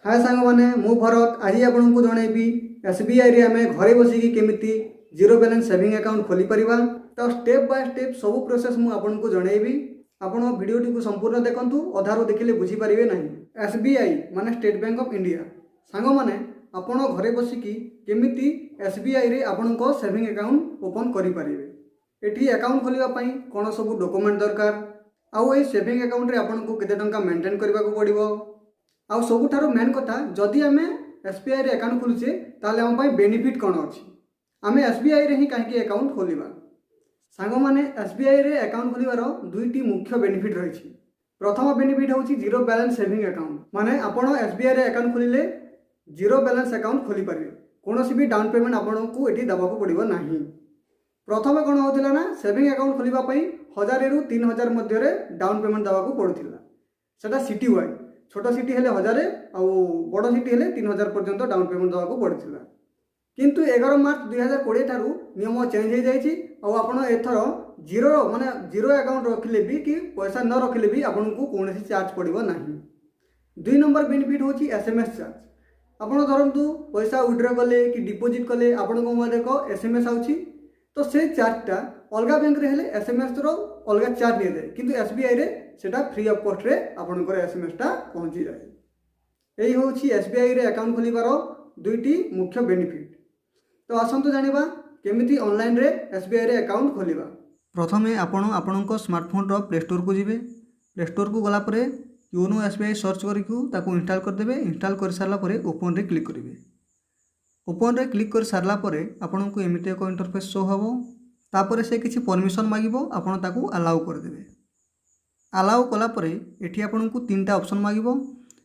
हाय सांग मैंने मु भरत आज आपको जनइबी एसबीआई रे आमे घरे बसिकी केमिति जीरो बैलेंस सेविंग अकाउंट खोली परिबा। तो स्टेप बाय स्टेप सब प्रोसेस मु आपको जनइबी। आपण वीडियोटी को संपूर्ण देखंतु, अधारू देखिले बुझी पारिबे नहीं। एसबीआई माने स्टेट बैंक ऑफ इंडिया। सांग माने आपण घरे बसिकी केमिति एसबीआई रे आपनको सेविंग अकाउंट ओपन करि परिबे। एठी अकाउंट खोलिबा पई कोन सब डॉक्यूमेंट दरकार, आउ ए सेविंग अकाउंट रे आपनको केते टंका मेंटेन करबा को पड़िबो। आउ सबुठारु मेन कथा, जदि आमे एसबीआई रे अकाउंट खोलुचे ताले हम पई बेनिफिट कोन अछि, आमे एसबीआई रे ही काहे अकाउंट खोलिबा। सांग माने एसबीआई रे अकाउंट खोलिबार दुईटी मुख्य बेनिफिट रहिछि। प्रथम बेनिफिट होछि जीरो बैलेंस सेविंग अकाउंट, माने आपण एसबीआई रे अकाउंट खोलिले जीरो बैलेंस अकाउंट खोली पारिबे। कोनोसी भी डाउन पेमेंट आपनको एठी दबाको पड़िबो नाही। प्रथम कोन होतिला ना, सेविंग अकाउंट खोलिबा पई 1000 रु 3000 मध्य रे डाउन पेमेंट दबाको पड़ुतिला। सेटा सिटी वाइज, छोट सिटी हेले 1000 आउ बड़ सिटी हेले 3000 पर्यंत डाउन पेमेंट दबाको पड़ुतिला। किंतु 11 मार्च 2020 ठारू नियम चेंज हो जाइछि। आउ आपण एथर जीरो माने जीरो अकाउंट रखिले भी कि पैसा न रखिले भी आपनको कोनोसी चार्ज पड़िबो नाही। दुई नंबर बेनिफिट होछि एसएमएस चार्ज। आपण धरंतु पैसा विड्रॉ कले कि डिपोजिट कले आपनको मोबाइल को एसएमएस आउछि, तो से चार्जटा अलगा बैंक रे हेले एसएमएस रो अलगा चार्ज निये जाय, किंतु एसबीआई रे सेटा फ्री ऑफ कॉस्ट रे आपनकर एसएमएस टा पहुंची जाए। एही होछि एसबीआई रे अकाउंट खोलिबार दुईटी मुख्य बेनिफिट। तो आसंतु जानिबा केमिति ऑनलाइन रे एसबीआई रे अकाउंट खोलिबा। प्रथमे आपणको स्मार्टफोन रो प्ले स्टोर को जिवे। प्ले स्टोर को गला परे योनो एसबीआई सर्च करिकु ताकू इंस्टॉल कर देबे। इंस्टॉल कर सारला परे ओपन रे क्लिक करिवे। ओपन रे क्लिक कर सारला परे आपनको एमिति एक इंटरफेस शो हबो। तापरे से किछि परमिशन मागिबो, आपण ताकू अलाउ कर देबे। अलाउ कला परे एठी आपनको तीनटा ऑप्शन मागिबो।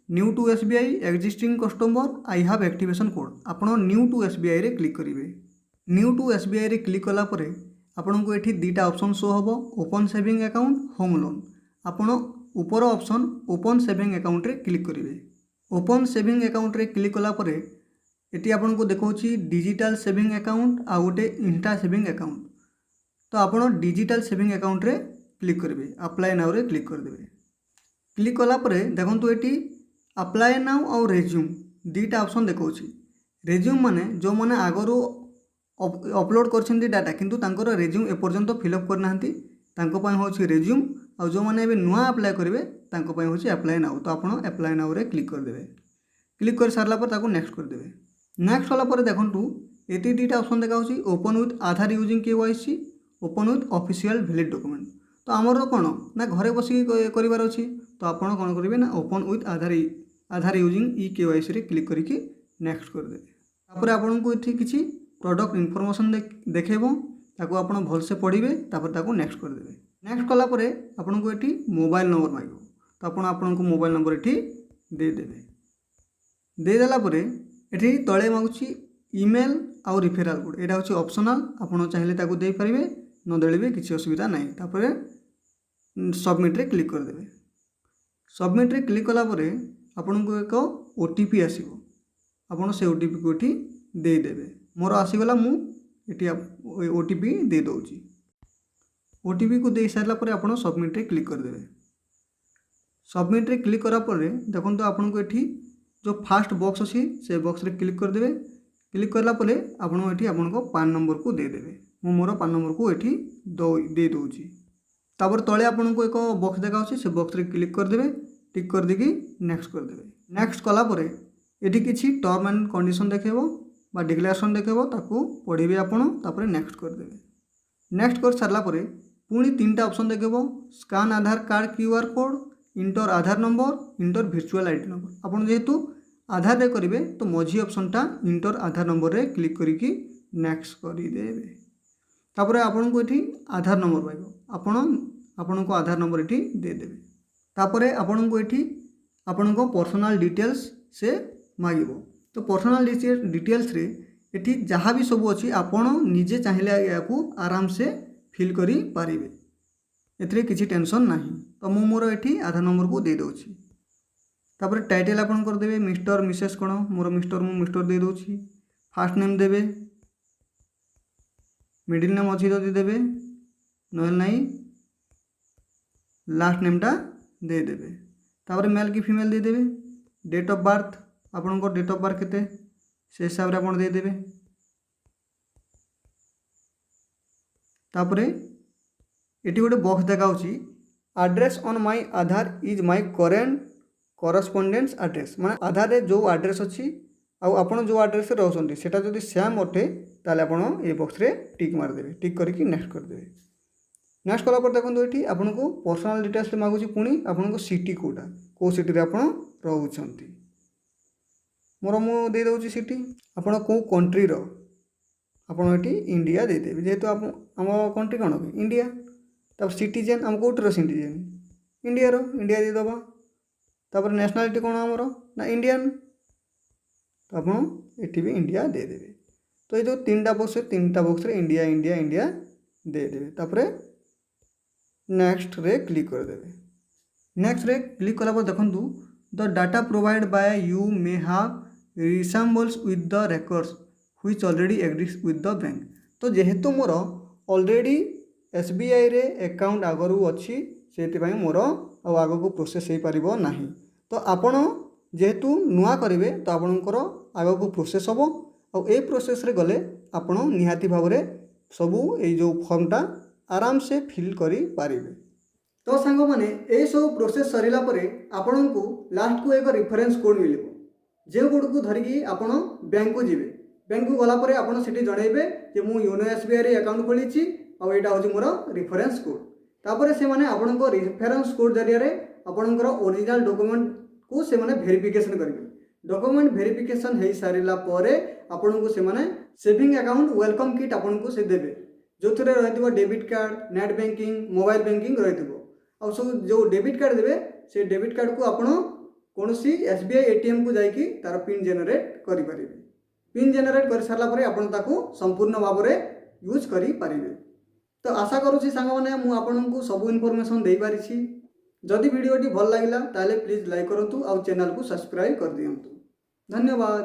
New to SBI, existing customer, I have activation code. आपण न्यू टू एसबीआई रे क्लिक करिवे। न्यू टू एसबीआई रे क्लिक कला परे आपनको एठी दीटा ऑप्शन शो हबो, open saving account, home loan. आपण ऊपर ऑप्शन ओपन सेविंग अकाउंट रे क्लिक करिवे। ओपन सेविंग अकाउंट रे क्लिक कला परे एटी आपनको देखौछि डिजिटल सेविंग अकाउंट आ गोटे इंस्टा सेविंग अकाउंट। तो आपण डिजिटल सेविंग अकाउंट रे क्लिक करेंगे। अप्लाई नाउ रे क्लिक कर देबे। क्लिक कला परे देखंतु एटी अप्लाई नाउ और रेज्यूम दीटा ऑप्शन देखौछि। रेज्यूम माने जो माने आगरो अपलोड करछन्ती डाटा किंतु तांकर रेज्यूम ए पर्यंत फिलअप करनाहंती, तांको पय होछि रेज्यूम। आ जो माने एबे नुआ अप्लाई करिवे तांको पय होछि अप्लाई नाउ। तो आपण अप्लाई नाउ रे क्लिक कर देबे। क्लिक कर सारला पर ताको नेक्स्ट कर देबे। नेक्स्ट होला पर देखंतु एटी दीटा ऑप्शन देखाउछि, open with Aadhaar using KYC, open with official valid document. तो आमर कौन ना घरे बसिक करार अच्छी, तो आपड़ कौन करेंगे ना open with Aadhaar using e KYC रे क्लिक करके नेक्स्ट करदे। तापर आपन को एठी किछि प्रोडक्ट इनफॉरमेशन देखेबो, ताको आपन भल से पढ़िबे, तापर ताको नेक्स्ट कर देबे। नेक्स्ट कला परे आपन को एठी मोबाइल नंबर मांगो, तो आपन को मोबाइल नंबर एठी दे देबे। दे देला परे एठी तळे मागुछि ईमेल आउ रिफेरल कोड। एटा होछि ऑप्शनल, आपन चाहिले ताको दे परिबे, न देले भी किछि असुविधा नाही। तापर सबमिट रे क्लिक कर देबे। सबमिट रे क्लिक कला परे आपन को एक ओटीपी आसीबो, आपन से ओटीपी को एठी दे देबे। मोर आसीगला, मु एठी ओटीपी दे दोछि। ओटीपी को दे सारला परे आपन सबमिट रे क्लिक कर देबे। सबमिट रे क्लिक करा परे देखंतु आपन को एठी जो फर्स्ट बॉक्स अछि से बॉक्स रे क्लिक कर देबे। क्लिक करला परे आपन एठी आपन को पान नंबर को दे देबे। मु मोर पान नंबर को एठी दे दोछि। तापर तळे आपन को एक बॉक्स देखाउछि, से बॉक्स रे क्लिक कर देबे। टिक कर देकी नेक्स्ट कर देबे। नेक्स्ट कला परे एठी किछि टर्म एंड कंडीशन देखेबो बा डिक्लेरेशन देखेबो, ताकू पढिबे आपन। तापर नेक्स्ट कर देबे। नेक्स्ट कर सारला परे पुणी तीनटा ऑप्शन देखेबो, scan Aadhaar card QR code, enter Aadhaar number, enter virtual ID number. आपन जेहेतु आधार रे करिवे तो मझी ऑप्शनटा इंटर आधार नंबर रे क्लिक करिकी नेक्स्ट करि देबे। तापर आपन को एठी आधार नंबर पाइबो, आपन को आधार नंबर एठी दे देबे। तापर आपन को एठी आपन को पर्सनल डिटेल्स से मागिबो। तो पर्सनल डिटेल्स रे एठी जहाँ भी सब अछि आपन निजे चाहिले याकू आराम से फिल करि पारिबे, एथरे किछि टेंशन नाही। तो मु मोर एठी आधार नंबर को दे दोछि। तापर टाइटल आपन कर देबे मिस्टर मिसेस कोन, मोर मिस्टर मु मिस्टर दे दोछि। फर्स्ट नेम देबे, मिडिल नेम अछि तो दे देबे, नहले नाही लास्ट नेमटा दे देबे। तापर मेल की फीमेल दे देबे। डेट ऑफ बर्थ आपणकर डेट ऑफ बर्थ केते से हिसाब रे आपण देदेवे। तापरे एटी गोटे बॉक्स देखाऊँगी address on my Aadhaar is my current correspondence address, माने आधार रे जो एड्रेस अच्छी आपण जो एड्रेस रोचंती सेटा जदि सेम अटे ताले आपण ए बॉक्स रे टिक मारदेवे। टिक करके नेक्स्ट करदेवे। नेक्स्ट कला पर देखो ये आपको पर्सनल डिटेल्स मागुची पुणी आपको सिटी कोटा को सिटी रे आपण रहउछंती। मोर मु दे दउची सिटी आपण को कंट्री रो आपण एटी इंडिया दे देबे जेहेतु आप हम कंट्री कोन इंडिया। तब सिटीजन हम कोटर सिटीजन इंडिया रो इंडिया दे दबा। तब नेशनलिटी कोन हमरो ना इंडियन तो आपण एटी भी इंडिया दे देबे। तो ये जो तीनटा बॉक्स रे इंडिया इंडिया इंडिया दे देबे। तापर नेक्स्ट रे क्लिक कर देबे। नेक्स्ट रे क्लिक कला पर देखंतु the data provide by you may have resembles with the records which already exist with the bank. तो जेहेतु मोर ऑलरेडी एसबीआई रे अकाउंट आगरू अच्छी से मोर आग को प्रोसेस हो पारिबो नाही। तो आपण जेहेतु नुआ करेंगे तो आपणकर आग को प्रोसेस हम और ये प्रोसेस रे गले आपण निहाती भाव रे सबू ये जो फॉर्मटा आराम से फिल करि पारिबे। तो सांग माने ए सब प्रोसेस सरिला परे आपण को लास्ट को एक रेफरेंस कोड मिलिबो जे कोड को धरिकी आपण बैंक को जिवे। बैंक को गला परे आपण सेठी जणैबे जे मु योनो एसबीआई रे अकाउंट खोलिछि आ एटा होछि मोर रेफरेंस कोड। तापरे से माने आपण को रेफरेंस कोड जरिया रे आपणकर ओरिजिनल डॉक्यूमेंट को से माने वेरिफिकेशन करिवे। डॉक्यूमेंट वेरिफिकेशन हे सारिला परे आपण को से माने सेविंग अकाउंट वेलकम किट आपण को से देबे जो थरे रहथिबो debit card net banking mobile banking रहथिबो। आ सब जो डेबिट कार्ड देबे से डेबिट कार्ड को आपण कोनोसी एसबीआई एटीएम को जाइकी तार पिन जनरेट करि परिबे। पिन जनरेट कर सारला परे आपण ताको संपूर्ण भाव रे यूज करि परिबे। तो आशा करूछि सांग माने मु आपनकु सब इनफॉरमेशन देई पारिछि। जदि वीडियोटी भल लागिला ताले प्लीज लाइक करंतु और चैनल को सब्सक्राइब कर दियंतु। धन्यवाद।